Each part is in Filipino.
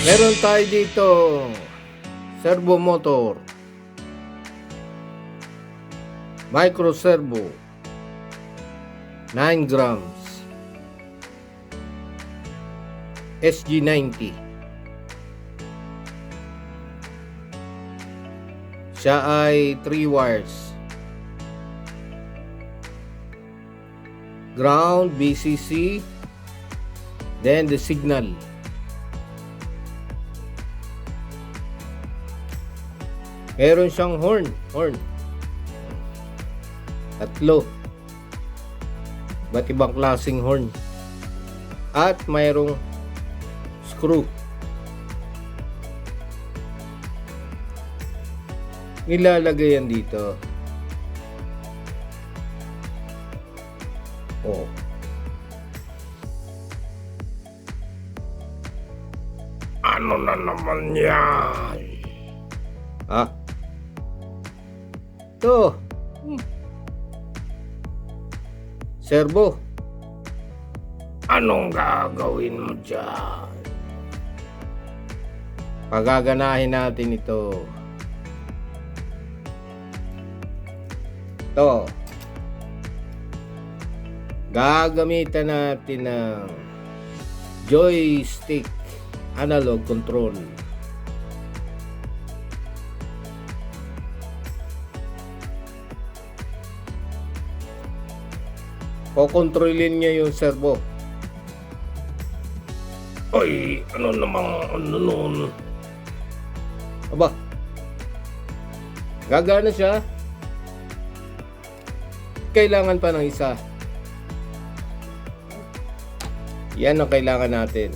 Meron tayo dito Servo Motor Micro Servo 9 grams SG90. Siya ay 3 wires, ground, VCC, then the signal. Meron siyang horn. Tatlo. Iba't ibang klaseng horn. At mayroong screw. Nilalagay yan dito. Oh. Ano na naman yan? Ha? Ito. Servo. Anong gagawin mo dyan? Pagaganahin natin ito. Ito. Gagamitan natin ng joystick analog control. Kokontrolin niya yung servo. Ay, ano nun? Aba, gagana siya. Kailangan pa ng isa. Yan ang kailangan natin.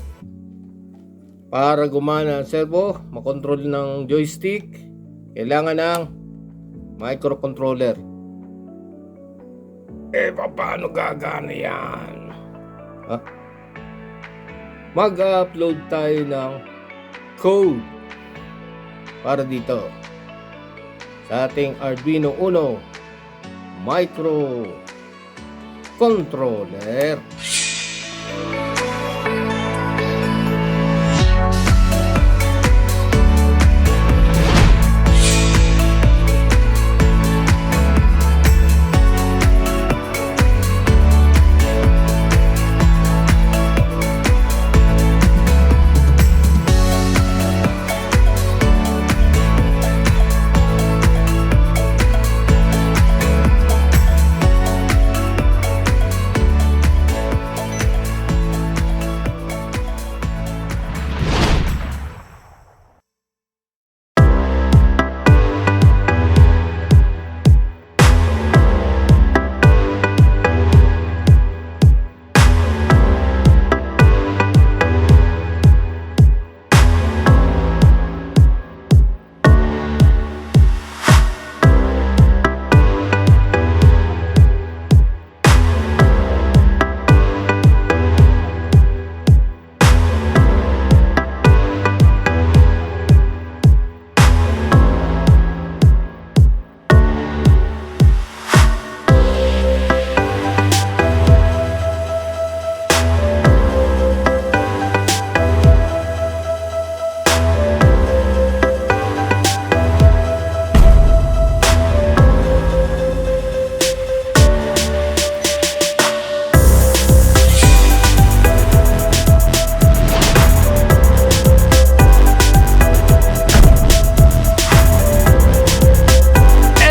Para gumana ang servo, makontrol ng joystick, kailangan ng microcontroller. Paano gagana yan? Ha? Mag-upload tayo ng code para dito sa ating Arduino Uno Microcontroller.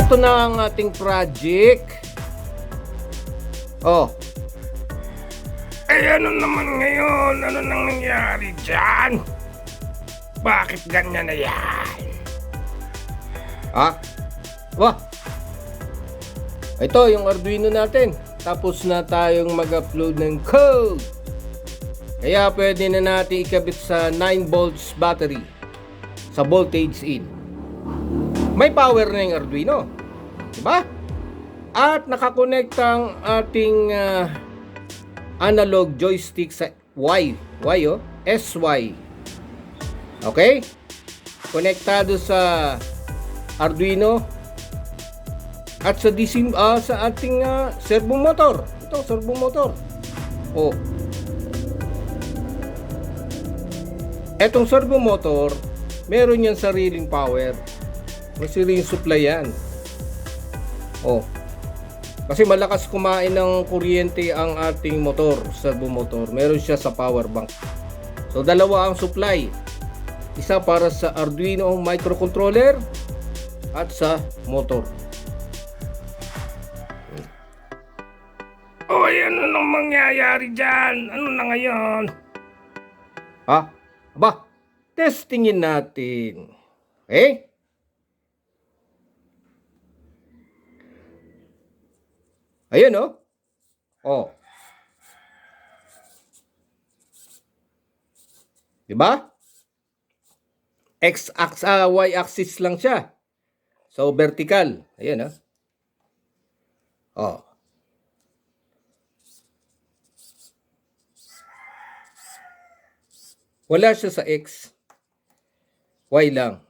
Ito na ang ating project. Oh. Ano naman ngayon? Ano nang nangyari dyan? Bakit ganyan na yan? Ha? Wah. Ito yung Arduino natin. Tapos na tayong mag-upload ng code. Kaya pwede na natin ikabit sa 9 volts battery sa voltage in. May power na yung Arduino, diba? At nakakonekta ang ating analog joystick sa SY. Okay? Konektado sa Arduino at sa DC, sa ating servo motor. Ito, servo motor. Oh. Etong servo motor, meron yan sariling power. May sariling supply yan. Oh. Kasi malakas kumain ng kuryente ang ating motor, servo motor. Meron siya sa power bank. So dalawa ang supply. Isa para sa Arduino Microcontroller at sa motor. Oy, ano nang mangyayari dyan? Ano na ngayon? Ha? Aba, testingin natin. Okay? Ayun, oh. Oh. Diba? Y-axis lang siya. So, vertical. Ayun, oh. Oh. Wala siya sa X. Y lang.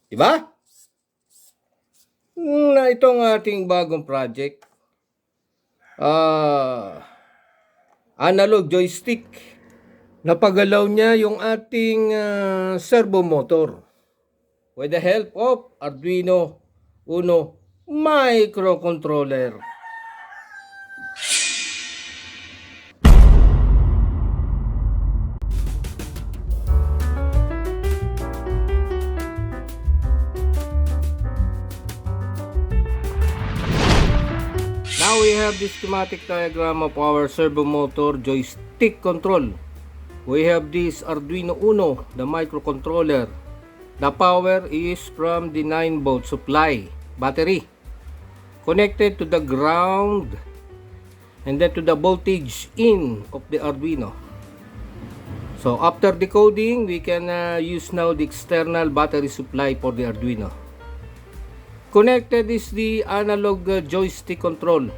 Diba? Na itong ating bagong project. Analog joystick. Napagalaw niya yung ating servo motor with the help of Arduino Uno Microcontroller. Now we have the schematic diagram of our servo motor joystick control. We have this Arduino Uno, the microcontroller. The power is from the 9-volt supply battery connected to the ground and then to the voltage in of the Arduino. So after decoding, we can use now the external battery supply for the Arduino. Connected is the analog joystick control.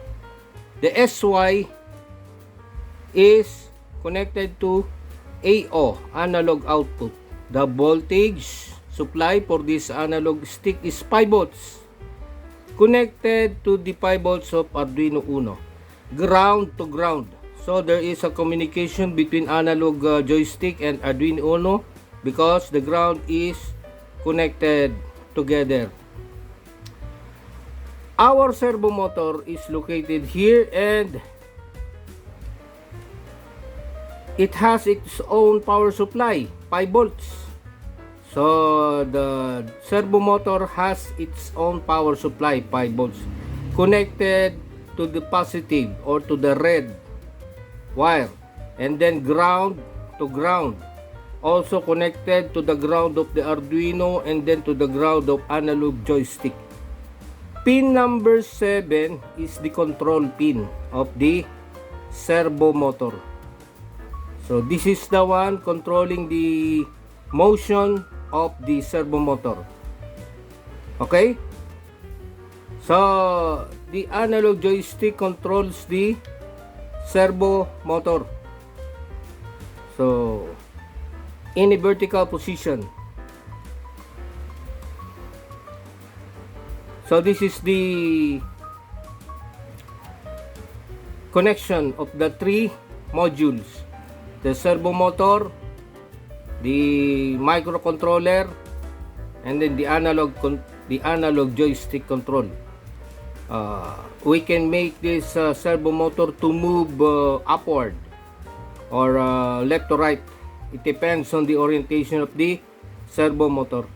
The SY is connected to AO, analog output. The voltage supply for this analog stick is 5 volts. Connected to the 5 volts of Arduino Uno. Ground to ground. So there is a communication between analog joystick and Arduino Uno because the ground is connected together. Our servo motor is located here and it has its own power supply, 5 volts. So the servo motor has its own power supply, 5 volts, connected to the positive or to the red wire, and then ground to ground, also connected to the ground of the Arduino and then to the ground of analog joystick. Pin number 7 is the control pin of the servo motor. So this is the one controlling the motion of the servo motor. Okay? So the analog joystick controls the servo motor. So in a vertical position. So this is the connection of the 3 modules. The servo motor, the microcontroller, and then the analog joystick control. We can make this servo motor to move upward or left to right. It depends on the orientation of the servo motor.